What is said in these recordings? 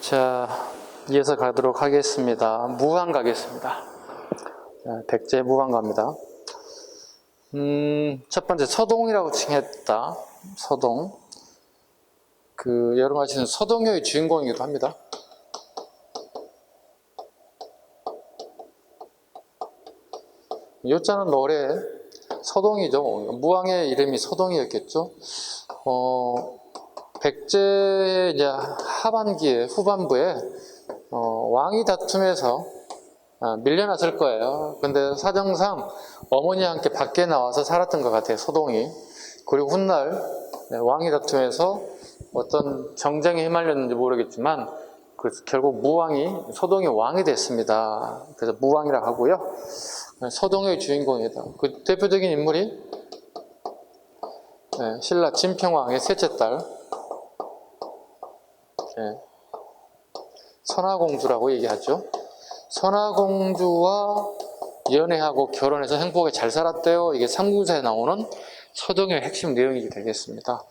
자, 이어서 가도록 하겠습니다. 무광 가겠습니다. 자, 백제 무광 갑니다. 첫 번째 서동이라고 칭했다. 서동. 여러분 아시는 서동요의 주인공이기도 합니다. 요자는 노래 서동이죠. 무왕의 이름이 서동이었겠죠. 백제의 이제 하반기에 후반부에 왕위 다툼에서 밀려났을 거예요. 근데 사정상 어머니와 함께 밖에 나와서 살았던 것 같아요, 서동이. 그리고 훗날 왕위 다툼에서 어떤 정쟁에 휘말렸는지 모르겠지만 결국 무왕이 서동이 왕이 됐습니다. 그래서 무왕이라고 하고요. 서동의 주인공이다. 그 대표적인 인물이 신라 진평왕의 셋째 딸 선화공주라고 얘기하죠. 선화공주와 연애하고 결혼해서 행복하게 잘 살았대요. 이게 삼국사에 나오는 서동의 핵심 내용이 되겠습니다.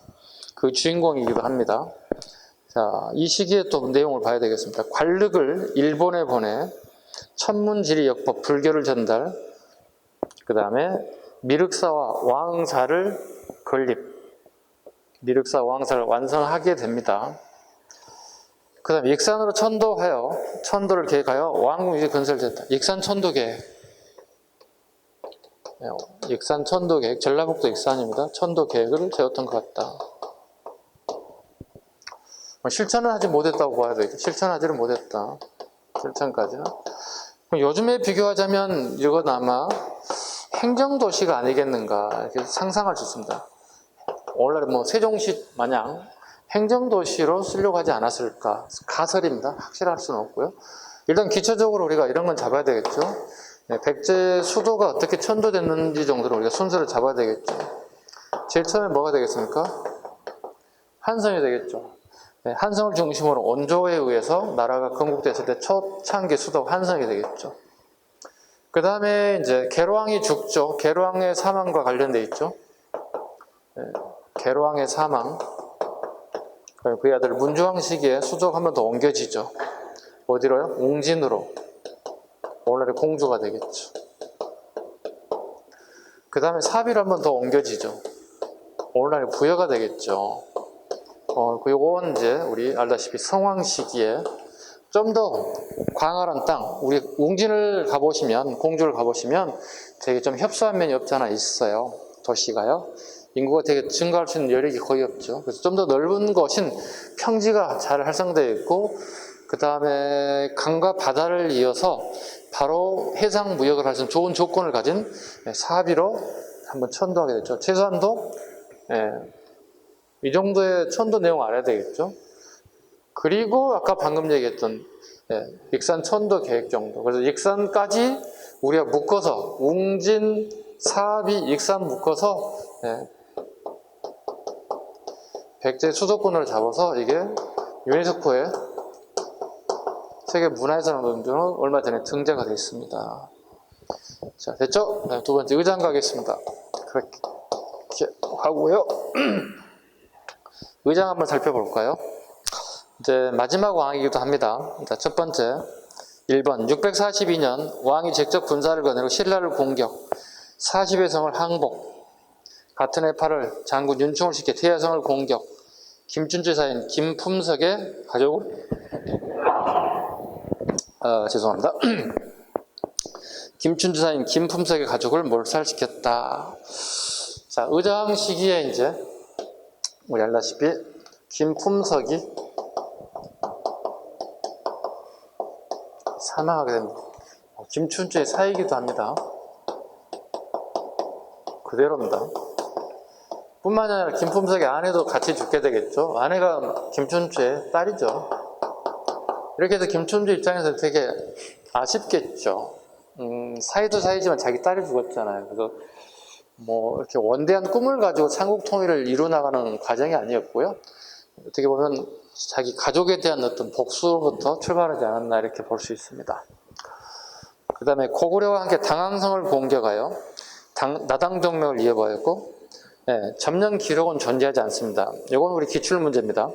그 주인공이기도 합니다. 자, 이 시기에 또 내용을 봐야 되겠습니다. 관륵을 일본에 보내 천문지리 역법 불교를 전달, 그 다음에 미륵사와 왕사를 건립, 미륵사 왕사를 완성하게 됩니다. 그 다음에 익산으로 천도하여, 천도를 계획하여 왕궁이 건설됐다. 익산 천도 계획. 익산 천도 계획, 전라북도 익산입니다. 천도 계획을 세웠던 것 같다. 실천은 하지 못했다고 봐야 되겠죠. 실천하지를 못했다. 실천까지는. 요즘에 비교하자면 이건 아마 행정도시가 아니겠는가 이렇게 상상할 수 있습니다. 오늘날에 세종시 마냥 행정도시로 쓰려고 하지 않았을까. 가설입니다. 확실할 수는 없고요. 일단 기초적으로 우리가 이런 건 잡아야 되겠죠. 백제 수도가 어떻게 천도됐는지 정도로 우리가 순서를 잡아야 되겠죠. 제일 처음에 뭐가 되겠습니까? 한성이 되겠죠. 한성을 중심으로 원조에 의해서 나라가 건국됐을 때 초창기 수도가 한성이 되겠죠. 그 다음에 이제 계로왕이 죽죠. 계로왕의 사망과 관련돼 있죠. 계로왕의 사망. 그의 아들 문주왕 시기에 수도가 한 번 더 옮겨지죠. 어디로요? 웅진으로. 오늘날의 공주가 되겠죠. 그 다음에 사비로 한 번 더 옮겨지죠. 오늘날의 부여가 되겠죠. 요건 이제 우리 알다시피 성왕 시기에 좀 더 광활한 땅, 우리 웅진을 가보시면, 공주를 가보시면 되게 좀 협소한 면이 없지 않아 있어요. 도시가요. 인구가 되게 증가할 수 있는 여력이 거의 없죠. 그래서 좀 더 넓은 것인 평지가 잘 활성되어 있고, 그 다음에 강과 바다를 이어서 바로 해상 무역을 할 수 있는 좋은 조건을 가진 사비로 한번 천도하게 됐죠. 최소한도 이 정도의 천도 내용 알아야 되겠죠. 그리고 아까 방금 얘기했던 익산 천도 계획 정도. 그래서 익산까지 우리가 묶어서 웅진, 사비, 익산 묶어서 백제 수도권을 잡아서 이게 유네스코에 세계 문화유산 등등으로 얼마 전에 등재가 됐습니다. 자, 됐죠? 두 번째 의장 가겠습니다. 그렇게 하고요. 의장 한번 살펴볼까요? 이제 마지막 왕이기도 합니다. 자, 첫 번째 1번 642년 왕이 직접 군사를 거느리고 신라를 공격, 40의 성을 항복, 같은 해 8월 장군 윤총을 시켜 태야성을 공격, 김춘추 사인 김품석의 가족을 죄송합니다. 김춘추 사인 김품석의 가족을 몰살시켰다. 자, 의장 시기에 이제 우리 알다시피 김품석이 사망하게 됩니다. 김춘추의 사이기도 합니다. 그대로입니다. 뿐만 아니라 김품석의 아내도 같이 죽게 되겠죠. 아내가 김춘추의 딸이죠. 이렇게 해서 김춘추 입장에서는 되게 아쉽겠죠. 사이도 사이지만 자기 딸이 죽었잖아요. 그래서 이렇게 원대한 꿈을 가지고 삼국 통일을 이루어나가는 과정이 아니었고요. 어떻게 보면 자기 가족에 대한 어떤 복수로부터 출발하지 않았나 이렇게 볼 수 있습니다. 그 다음에 고구려와 함께 당항성을 공격하여 나당동맹을 이어버렸고, 점령 기록은 존재하지 않습니다. 이건 우리 기출문제입니다.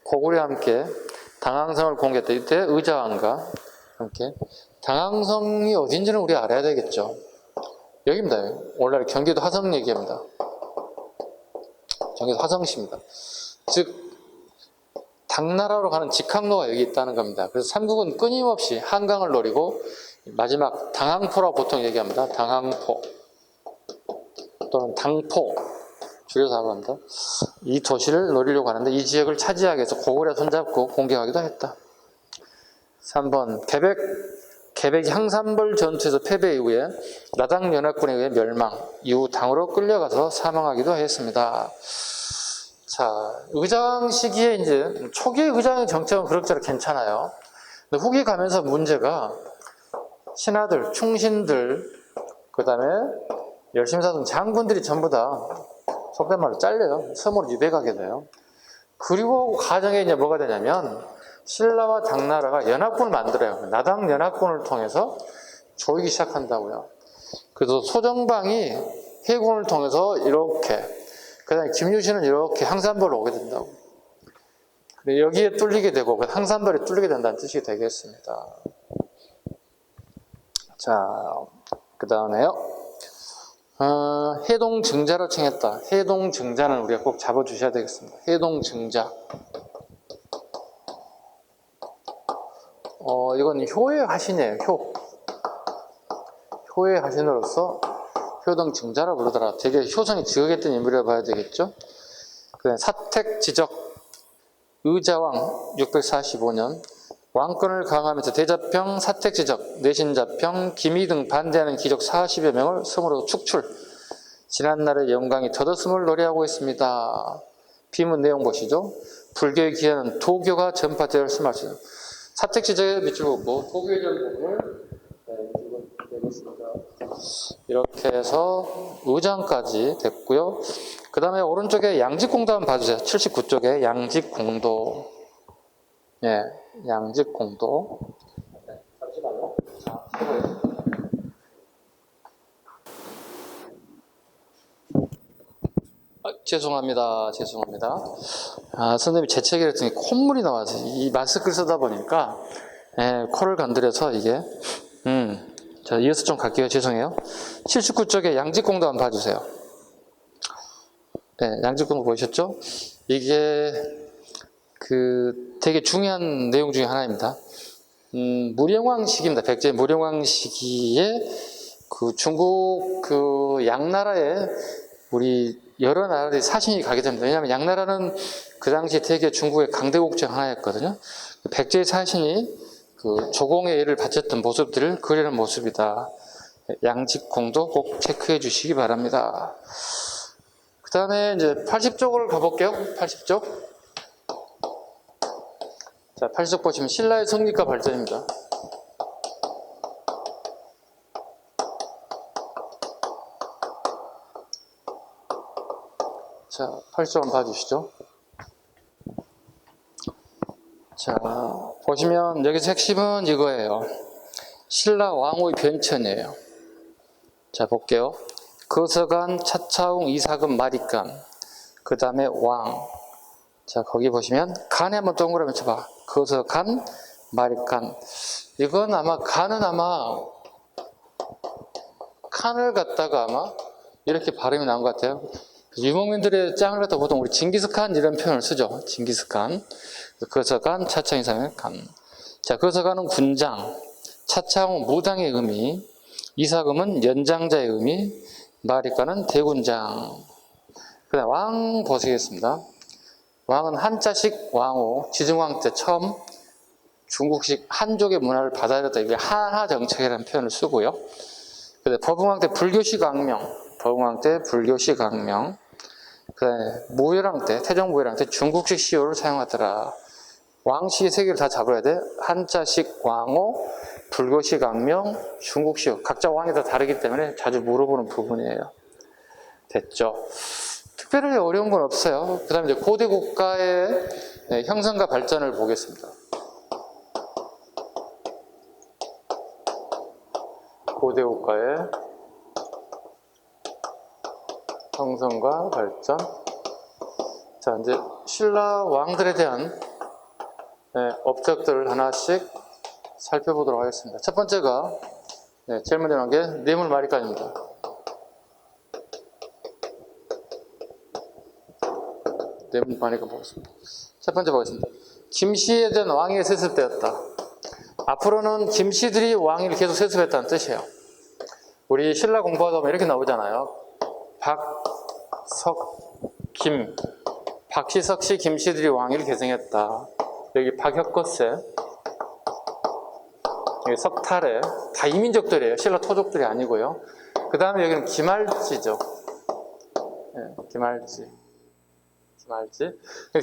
고구려와 함께 당항성을 공개했다. 이때 의자왕과 함께. 당항성이 어딘지는 우리가 알아야 되겠죠. 여기입니다. 오늘날 경기도 화성 얘기합니다. 경기도 화성시입니다. 즉 당나라로 가는 직항로가 여기 있다는 겁니다. 그래서 삼국은 끊임없이 한강을 노리고 마지막 당항포라고 보통 얘기합니다. 당항포 또는 당포 줄여서 하고 합니다. 이 도시를 노리려고 하는데 이 지역을 차지하기 위해서 고구려 손잡고 공격하기도 했다. 3번 개백 향산벌 전투에서 패배 이후에 나당 연합군에 의해 멸망, 이후 당으로 끌려가서 사망하기도 했습니다. 자, 의장 시기에 이제 초기의 의장의 정책은 그럭저럭 괜찮아요. 근데 후기 가면서 문제가 신하들, 충신들, 그 다음에 열심히 사던 장군들이 전부 다 속된 말로 잘려요. 섬으로 유배가게 돼요. 그리고 가정에 이제 뭐가 되냐면 신라와 당나라가 연합군을 만들어요. 나당 연합군을 통해서 조이기 시작한다고요. 그래서 소정방이 해군을 통해서 이렇게, 그 다음에 김유신은 이렇게 항산벌로 오게 된다고. 여기에 뚫리게 되고 그 항산벌이 뚫리게 된다는 뜻이 되겠습니다. 자, 그 다음에요. 해동증자로 칭했다. 해동증자는 우리가 꼭 잡아주셔야 되겠습니다. 해동증자. 이건 효의 화신이에요. 효의 화신으로서 효동증자라고 부르더라. 되게 효성이 지극했던 인물이라고 봐야 되겠죠. 사택지적 의자왕 645년 왕권을 강화하면서 대자평, 사택지적, 내신자평, 기미 등 반대하는 귀족 40여 명을 성으로 축출. 지난날의 영광이 덧없음을 노래하고 있습니다. 비문 내용 보시죠. 불교의 기한은 도교가 전파되어 심할 수 있습니다. 사택지적의 밑줄 긋고 도교의 전통을 되겠습니다. 이렇게 해서 의장까지 됐고요. 그 다음에 오른쪽에 양직공도 한번 봐주세요. 79쪽에 양직공도. 예, 양직공도. 잠시만요. 자, 죄송합니다. 선생님이 제 책을 했더니 콧물이 나와서 이 마스크를 쓰다 보니까 코를 건드려서 이게 자, 이어서 좀 갈게요. 죄송해요. 79쪽에 양직공도 한번 봐주세요. 네, 양직공도 보셨죠? 이게 되게 중요한 내용 중에 하나입니다. 무령왕 시기입니다. 백제 무령왕 시기에 중국 양나라에 우리 여러 나라들이 사신이 가게 됩니다. 왜냐하면 양나라는 그 당시 되게 중국의 강대국 중 하나였거든요. 백제의 사신이 조공의 예를 바쳤던 모습들을 그리는 모습이다. 양직공도 꼭 체크해 주시기 바랍니다. 그 다음에 이제 80쪽을 가볼게요. 80쪽. 자, 80쪽 보시면 신라의 성립과 발전입니다. 자, 80쪽 한번 봐주시죠. 자, 보시면 여기서 핵심은 이거예요. 신라 왕후의 변천이에요. 자, 볼게요. 거서간, 차차웅, 이사금, 마리간. 그 다음에 왕. 자, 거기 보시면 간에 한번 동그라미 쳐봐. 거서간, 마리간. 이건 아마 간은 칸을 갖다가 아마 이렇게 발음이 나온 것 같아요. 유목민들의 짱을 갖다 보통 우리 징기스칸 이런 표현을 쓰죠. 징기스칸. 거서간, 차차웅, 이사금, 간. 자, 거서간은 군장, 차차웅은 무당의 의미, 이사금은 연장자의 의미, 마리간은 대군장. 그 다음 왕 보시겠습니다. 왕은 한자식 왕후, 지중왕 때 처음 중국식 한족의 문화를 받아들였다. 이게 한화 정책이라는 표현을 쓰고요. 그 다음 버붕왕 때 불교식 악명, 버붕왕 때 불교식 악명. 그 다음에 무열왕 때, 태종 무열왕 때 중국식 시호를 사용하더라. 왕시의 세 개를 다 잡아야 돼. 한자식 왕호, 불교식 악명, 중국시호. 각자 왕이 다 다르기 때문에 자주 물어보는 부분이에요. 됐죠? 특별히 어려운 건 없어요. 그 다음에 이제 고대 국가의 형성과 발전을 보겠습니다. 고대 국가의 형성과 발전. 자, 이제 신라 왕들에 대한 업적들을 하나씩 살펴보도록 하겠습니다. 첫 번째가 제일 먼저 나온 게 뇌물마리간입니다. 뇌물마리간 보겠습니다. 첫 번째 보겠습니다. 김씨에 대한 왕위의 세습되었다. 앞으로는 김씨들이 왕위를 계속 세습했다는 뜻이에요. 우리 신라 공부하다 보면 이렇게 나오잖아요. 박, 석, 김. 박씨, 석씨, 김씨들이 왕위를 계승했다. 여기 박혁거세, 여기 석탈에, 다 이민족들이에요. 신라 토족들이 아니고요. 그 다음에 여기는 김할지죠. 김할지.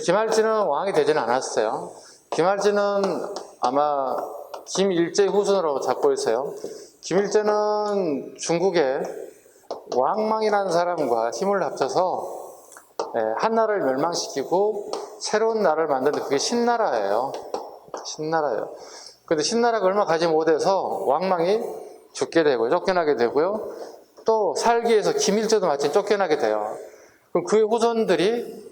김할지는 왕이 되지는 않았어요. 김할지는 아마 김일제 후손으로 잡고 있어요. 김일제는 중국의 왕망이라는 사람과 힘을 합쳐서 한나라를 멸망시키고 새로운 나라를 만드는데 그게 신나라예요. 근데 신나라가 얼마 가지 못해서 왕망이 죽게 되고 쫓겨나게 되고요. 또 살기 위해서 김일제도 마침 쫓겨나게 돼요. 그럼 그의 후손들이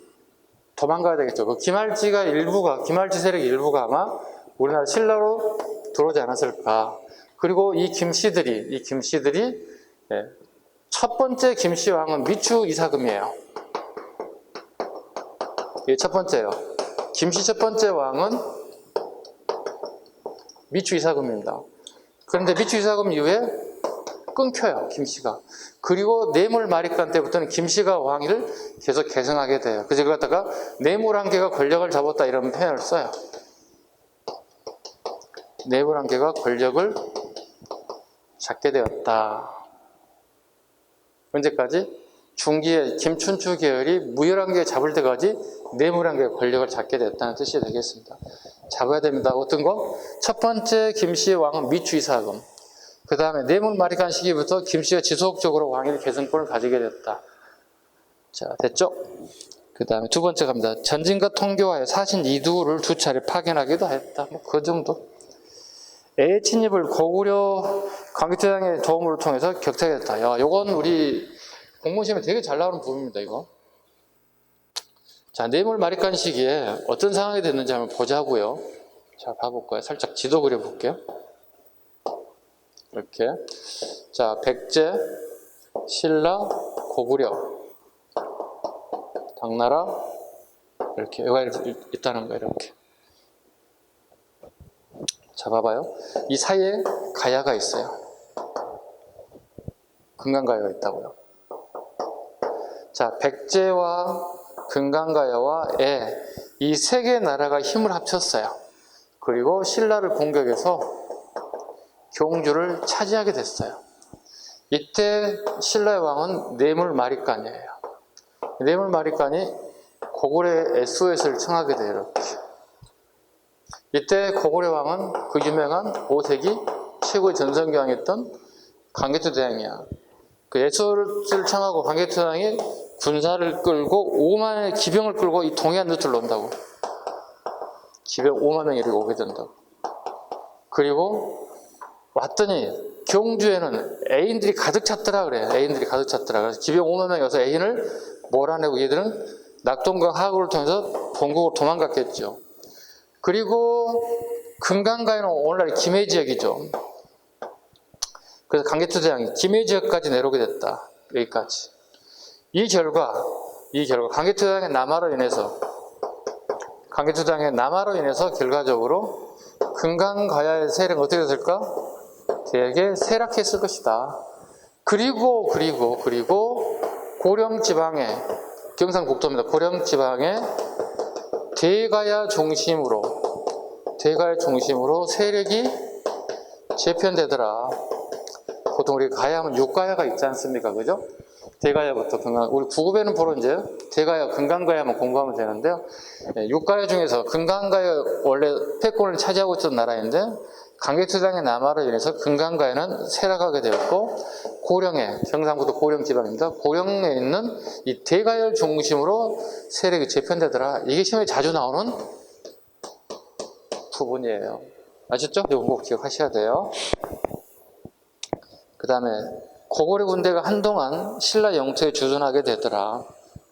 도망가야 되겠죠. 그 김할지 세력의 일부가 아마 우리나라 신라로 들어오지 않았을까. 그리고 이 김씨들이 첫 번째 김씨 왕은 미추 이사금이에요. 이게 첫 번째예요. 김씨 첫 번째 왕은 미추 이사금입니다. 그런데 미추 이사금 이후에 끊겨요, 김씨가. 그리고 뇌물마리간 때부터는 김씨가 왕위를 계속 계승하게 돼요. 그래서 이걸 갖다가 뇌물한개가 권력을 잡았다 이런 표현을 써요. 뇌물한개가 권력을 잡게 되었다. 언제까지? 중기에 김춘추 계열이 무열한개 잡을 때까지 뇌물한개가 권력을 잡게 됐다는 뜻이 되겠습니다. 잡아야 됩니다. 어떤 거? 첫 번째 김씨의 왕은 미추 이사금. 그 다음에 뇌물마리간 시기부터 김씨가 지속적으로 왕위의 계승권을 가지게 됐다. 자, 됐죠? 그 다음에 두 번째 갑니다. 전진과 통교하여 사신 이두를 두 차례 파견하기도 했다. 뭐 그 정도. 애의 침입을 고구려 광개토장의 도움을 통해서 격퇴하게 됐다. 야, 요건 우리 공무시험에 되게 잘 나오는 부분입니다, 이거. 자, 뇌물마리간 시기에 어떤 상황이 됐는지 한번 보자고요. 자, 봐볼까요? 살짝 지도 그려볼게요. 이렇게. 자, 백제, 신라, 고구려, 당나라, 이렇게. 여기가 있다는 거예요, 이렇게. 자, 봐봐요. 이 사이에 가야가 있어요. 금강가야가 있다고요. 자, 백제와 금강가야와 이 세 개의 나라가 힘을 합쳤어요. 그리고 신라를 공격해서 경주를 차지하게 됐어요. 이때 신라의 왕은 뇌물마리간이에요. 뇌물마리간이 고구려의 SOS를 청하게 돼요. 이렇게. 이때 고구려 왕은 그 유명한 5세기 최고의 전성기왕이었던 광개토대왕이야. 그 SOS를 청하고 광개토대왕이 군사를 끌고 5만의 기병을 끌고 이 동해안 루트로 온다고. 기병 5만 명이 이렇게 오게 된다고. 그리고 왔더니 경주에는 애인들이 가득 찼더라 그래요. 애인들이 가득 찼더라. 그래서 기병 5만 명이 와서 애인을 몰아내고 얘들은 낙동강 하구를 통해서 본국으로 도망갔겠죠. 그리고 금강가에는 오늘날 김해 지역이죠. 그래서 광개토대왕이 김해 지역까지 내려오게 됐다. 여기까지. 이 결과 광개토대왕의 남하로 인해서 결과적으로 금강가야의 세력은 어떻게 됐을까? 되게 쇠락했을 것이다. 그리고 고령 지방의 경상북도입니다. 고령 지방의 대가야 중심으로 세력이 재편되더라. 보통 우리 가야하면 육가야가 있지 않습니까? 그죠? 대가야부터 금강, 우리 구급에는 보러 이제 대가야, 금강가야만 공부하면 되는데요. 육가야 중에서 금강가야 원래 패권을 차지하고 있던 나라인데 광개토대왕의 남하로 인해서 금강가야는 쇠락하게 되었고 경상북도 고령 지방입니다. 고령에 있는 이 대가야를 중심으로 세력이 재편되더라. 이게 시험에 자주 나오는 부분이에요. 아셨죠? 이거 꼭 기억하셔야 돼요. 그 다음에 고구려 군대가 한동안 신라 영토에 주둔하게 되더라.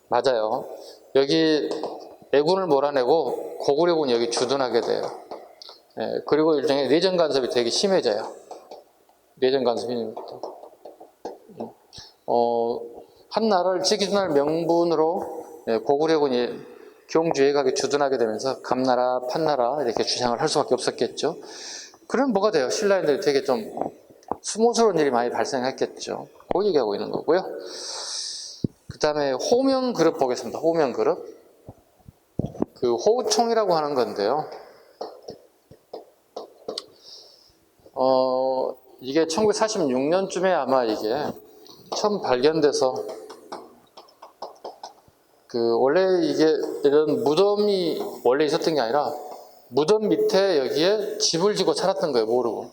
맞아요. 여기 애군을 몰아내고 고구려군이 여기 주둔하게 돼요. 예, 그리고 일종의 내전 간섭이 되게 심해져요. 내전 간섭이 한 나라를 지키는 명분으로 고구려군이 경주에 가게 주둔하게 되면서 감나라, 판나라 이렇게 주장을 할 수밖에 없었겠죠. 그럼 뭐가 돼요? 신라인들이 되게 좀 수모스러운 일이 많이 발생했겠죠. 그거 얘기하고 있는 거고요. 그 다음에 호명 그룹 보겠습니다. 호명 그룹. 그 호총이라고 하는 건데요. 이게 1946년쯤에 아마 이게 처음 발견돼서 원래 이게 이런 무덤이 원래 있었던 게 아니라 무덤 밑에 여기에 집을 지고 살았던 거예요. 모르고.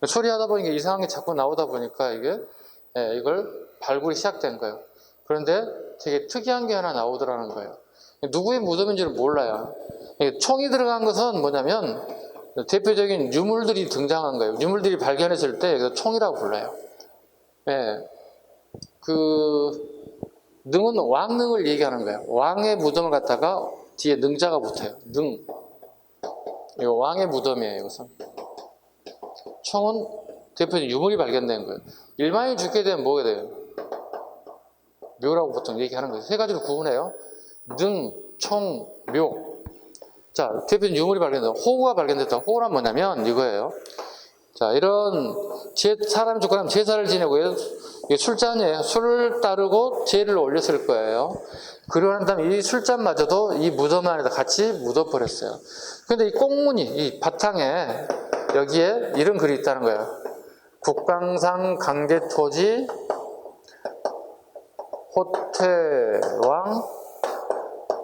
처리하다 보니까 이상한 게 자꾸 나오다 보니까 이걸 발굴이 시작된 거예요. 그런데 되게 특이한 게 하나 나오더라는 거예요. 누구의 무덤인지를 몰라요. 총이 들어간 것은 뭐냐면 대표적인 유물들이 등장한 거예요. 유물들이 발견했을 때 총이라고 불러요. 능은 왕능을 얘기하는 거예요. 왕의 무덤을 갖다가 뒤에 능자가 붙어요. 능. 이거 왕의 무덤이에요. 이것은. 총은 대표적인 유물이 발견된 거예요. 일반인이 죽게 되면 뭐가 돼요? 묘라고 보통 얘기하는 거예요. 세 가지로 구분해요. 능, 총, 묘. 자, 대표적인 유물이 발견됐다. 호구가 발견됐다. 호구란 뭐냐면 이거예요. 자, 이런 사람이 죽고 나면 제사를 지내고요. 이게 술잔이에요. 술을 따르고 제를 올렸을 거예요. 그러고 난 다음에 이 술잔마저도 이 무덤 안에다 같이 묻어버렸어요. 근데 이 꽁무니, 이 바탕에 여기에 이런 글이 있다는 거예요. 국강상 강제토지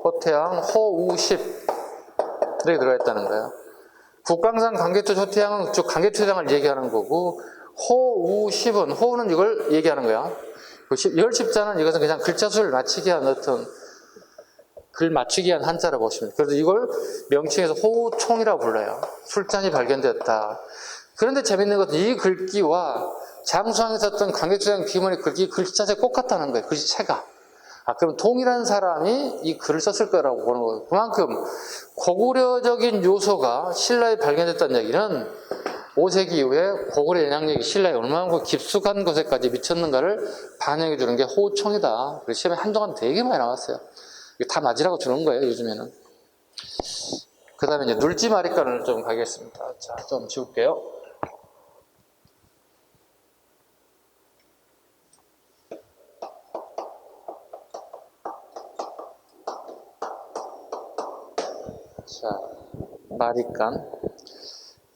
호태왕 호우십 이렇게 들어가 있다는 거예요. 국강상 강제토지 호태왕은 즉 강제토장을 얘기하는 거고 호우십은 호우는 이걸 얘기하는 거야. 열십자는 이것은 그냥 글자수를 맞추기 위한 어떤 글 맞추기 위한 한자라고 보시면 돼요. 그래서 이걸 명칭에서 호우총이라고 불러요. 술잔이 발견됐다. 그런데 재밌는 것은 이 글귀와 장수왕에 썼던 강제토장 비문의 글귀 글자체가 똑같다는 거예요. 글자체가. 그럼 동일한 사람이 이 글을 썼을 거라고 보는 거예요. 그만큼 고구려적인 요소가 신라에 발견됐다는 얘기는 5세기 이후에 고구려 영향력이 신라에 얼마나 깊숙한 것에까지 미쳤는가를 반영해 주는 게 호총이다. 시험에 한동안 되게 많이 나왔어요. 이게 다 맞으라고 주는 거예요, 요즘에는. 그 다음에 이제 눌지마리간을 좀 가겠습니다. 자, 좀 지울게요. 자, 마리간.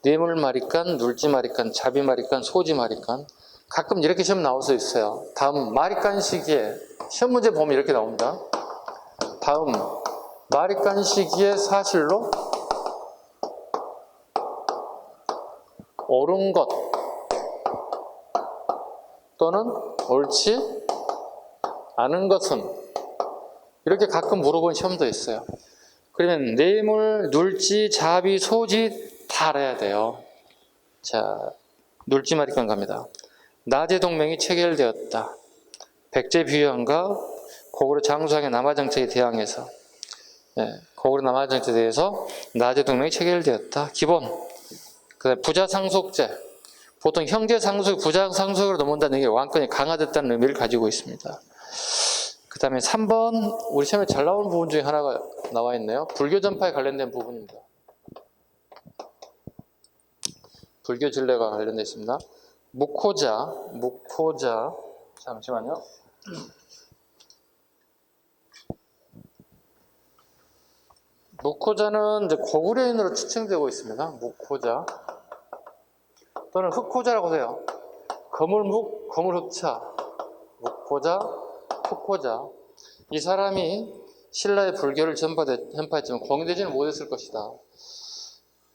뇌물마리간, 눌지마리간, 자비마리간, 소지마리간. 가끔 이렇게 시험 나올 수 있어요. 다음 마리간 시기에 시험 문제 보면 이렇게 나옵니다. 다음 마리간 시기에 사실로 옳은 것 또는 옳지 않은 것은 이렇게 가끔 물어보는 시험도 있어요. 그러면 뇌물, 눌지, 자비, 소지 다 알아야 돼요. 자, 눌지마리간 갑니다. 나제 동맹이 체결되었다. 백제비유왕과 고구려 장수왕의 남하정책에 대항해서 고구려 남하정책에 대해서 나제 동맹이 체결되었다. 기본. 그다음에 부자상속제. 보통 형제상속, 부자상속으로 넘어온다는 게 왕권이 강화됐다는 의미를 가지고 있습니다. 그 다음에 3번 우리 시험에 잘 나오는 부분 중에 하나가 나와 있네요. 불교 전파에 관련된 부분입니다. 불교 진례가 관련되어 있습니다. 묵호자, 잠시만요. 묵호자는 이제 고구려인으로 추측되고 있습니다. 묵호자 또는 흑호자라고 해요. 거물묵, 거물흑차, 묵호자, 흑호자. 이 사람이 신라의 불교를 전파했지만 공유되지는 못했을 것이다.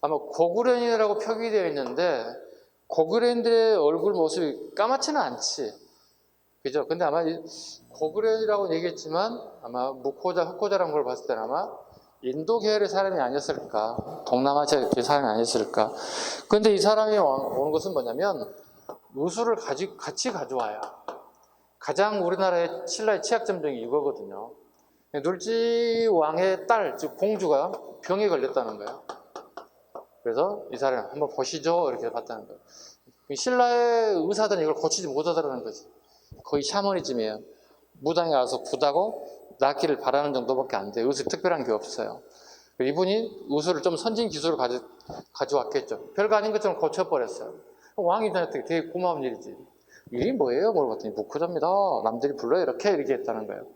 아마 고구려인이라고 표기되어 있는데 고구려인들의 얼굴 모습이 까맣지는 않지. 그죠? 근데 아마 고구려인이라고 얘기했지만 아마 묵호자, 흑호자라는 걸 봤을 때는 아마 인도 계열의 사람이 아니었을까. 동남아시아의 사람이 아니었을까. 근데 이 사람이 온 것은 뭐냐면 우수를 같이 가져와요. 가장 우리나라의 신라의 취약점 중에 이거거든요. 눌지 왕의 딸, 즉 공주가 병에 걸렸다는 거예요. 그래서 이 사람을 한번 보시죠 이렇게 봤다는 거예요. 신라의 의사들은 이걸 고치지 못하더라는 거지. 거의 샤머니즘이에요. 무당에 와서 굿하고 낫기를 바라는 정도밖에 안 돼요. 의술 특별한 게 없어요. 이분이 의술을 좀 선진 기술을 가져왔겠죠. 별거 아닌 것처럼 고쳐버렸어요. 왕이 되게 고마운 일이지. 일이 뭐예요? 물어봤더니 무코자입니다. 남들이 불러요. 이렇게 했다는 거예요.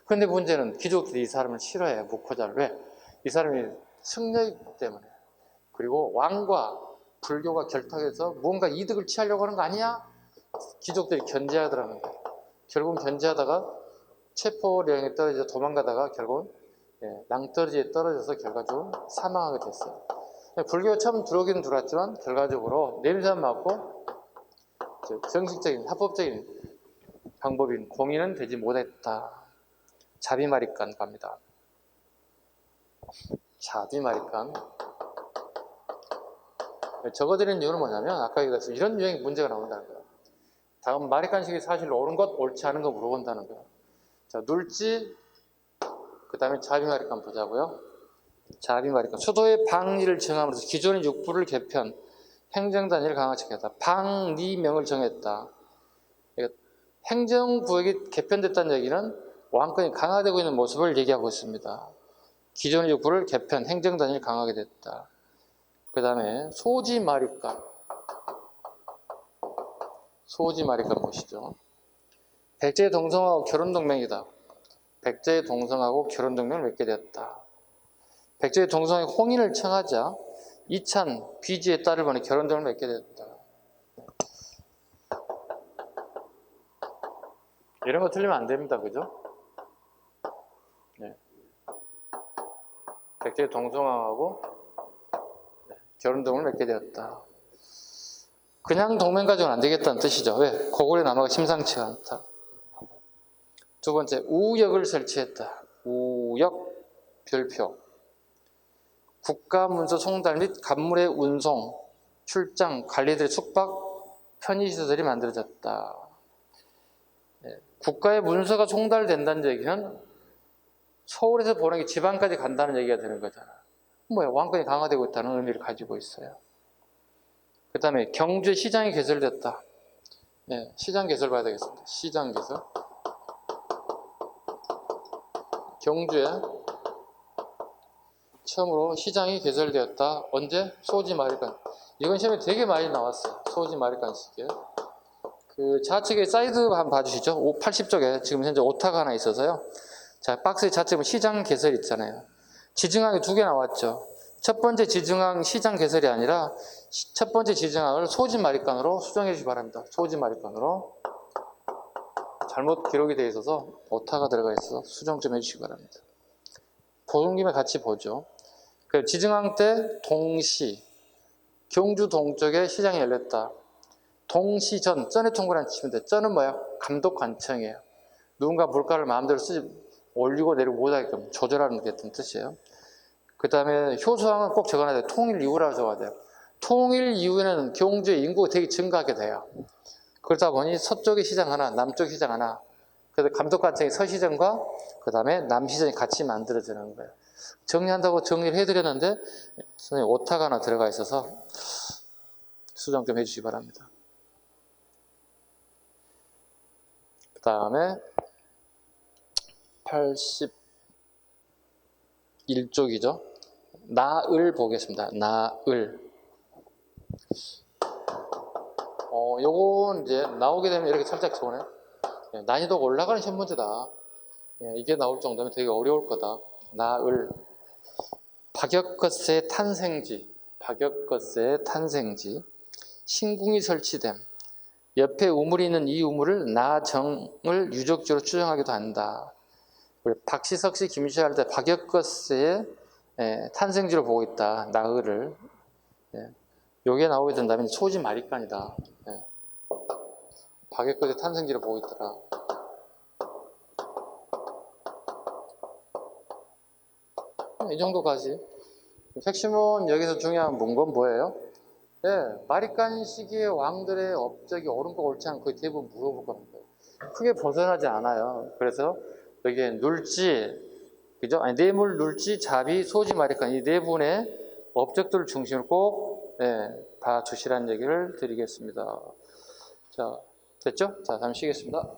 그런데 문제는 귀족들이 이 사람을 싫어해요. 무코자를. 왜? 이 사람이 승려이기 때문에. 그리고 왕과 불교가 결탁해서 무언가 이득을 취하려고 하는 거 아니야? 귀족들이 견제하더라는 거예요. 결국은 견제하다가 체포령에 떨어져 도망가다가 결국은 낭떠러지에 떨어져서 결과적으로 사망하게 됐어요. 불교가 처음 들어오긴 들어왔지만 결과적으로 냄새 맡고 정식적인 합법적인 방법인 공인은 되지 못했다. 자비마리간 갑니다. 자비마리간. 적어드리는 이유는 뭐냐면 아까 얘기했듯이 이런 유형의 문제가 나온다는 거예요. 다음 마리간식이 사실 옳은 것, 옳지 않은 것 물어본다는 거예요. 자, 눌지, 그 다음에 자비마리간 보자고요. 자비마리간. 수도의 방리를 정함으로써 기존의 육부를 개편, 행정단위를 강화시켰다. 방리명을 정했다. 그러니까 행정구역이 개편됐다는 얘기는 왕권이 강화되고 있는 모습을 얘기하고 있습니다. 기존의 육부를 개편, 행정단위를 강하게 됐다. 그 다음에 소지마리간. 소지마리간 보시죠. 백제의 동성하고 결혼동맹이다. 백제의 동성하고 결혼동맹을 맺게 되었다. 백제의 동성이 홍인을 청하자 이찬 귀지의 딸을 보내 결혼동맹을 맺게 되었다. 이런 거 틀리면 안 됩니다. 그죠? 네. 백제의 동성하고 결혼동맹을 맺게 되었다. 그냥 동맹 가지고는 안 되겠다는 뜻이죠. 왜? 고구려 남하가 심상치가 않다. 두 번째, 우역을 설치했다. 우역, 별표. 국가문서 송달 및 간물의 운송, 출장, 관리들의 숙박, 편의시설이 만들어졌다. 국가의 문서가 송달된다는 얘기는 서울에서 보내기 지방까지 간다는 얘기가 되는 거잖아. 뭐야, 왕권이 강화되고 있다는 의미를 가지고 있어요. 그 다음에 경주에 시장이 개설됐다. 네, 시장 개설 봐야 되겠습니다. 시장 개설. 경주에 처음으로 시장이 개설되었다. 언제? 소지마리간. 이건 시험에 되게 많이 나왔어요. 소지마리간 시기에. 그 좌측에 사이드 한번 봐주시죠. 80쪽에 지금 현재 오타가 하나 있어서요. 자, 박스의 좌측에 시장 개설 있잖아요. 지증항이 두 개 나왔죠. 첫 번째 지증항 시장 개설이 아니라 첫 번째 지증항을 소지마리간으로 수정해 주시기 바랍니다. 소지마리간으로. 잘못 기록이 되어 있어서 오타가 들어가 있어서 수정 좀 해주시기 바랍니다. 보는 김에 같이 보죠. 지증항 때 동시, 경주 동쪽에 시장이 열렸다. 동시전, 전의 통과란 치면 전은 뭐야? 감독관청이에요. 누군가 물가를 마음대로 올리고 내리고 못하게끔 조절하는 게 어떤 뜻이에요. 그 다음에 효소항은 꼭 적어놔야 돼요. 통일 이후라고 적어야 돼요. 통일 이후에는 경주의 인구가 되게 증가하게 돼요. 그러다 보니 서쪽에 시장 하나, 남쪽에 시장 하나. 그래서 감독관청이 서시전과 그 다음에 남시전이 같이 만들어지는 거예요. 정리한다고 정리를 해드렸는데 선생님 오타가 하나 들어가 있어서 수정 좀 해주시기 바랍니다. 그 다음에 81쪽이죠. 나을 보겠습니다. 나을. 요건 이제 나오게 되면 이렇게 살짝 적어내. 난이도가 올라가는 시험 문제다. 이게 나올 정도면 되게 어려울 거다. 나을. 박역거세의 탄생지. 박역거세의 탄생지. 신궁이 설치됨. 옆에 우물이 있는 이 우물을 나정을 유적지로 추정하기도 한다. 박시석씨, 김씨 할 때 박역거세의 탄생지로 보고 있다. 나을을. 요게 나오게 된다면 소지마리간이다. 박역거세 탄생지로 보고 있더라. 이 정도까지. 핵심은 여기서 중요한 건 뭐예요? 마리간 시기의 왕들의 업적이 옳은 거 옳지 않고 대부분 물어볼 겁니다. 크게 벗어나지 않아요. 그래서 여기에 눌지, 그죠? 아니, 뇌물, 눌지, 자비, 소지, 마리칸 이 네 분의 업적들을 중심으로 꼭 봐주시라는 얘기를 드리겠습니다. 자, 됐죠? 자, 잠시 쉬겠습니다.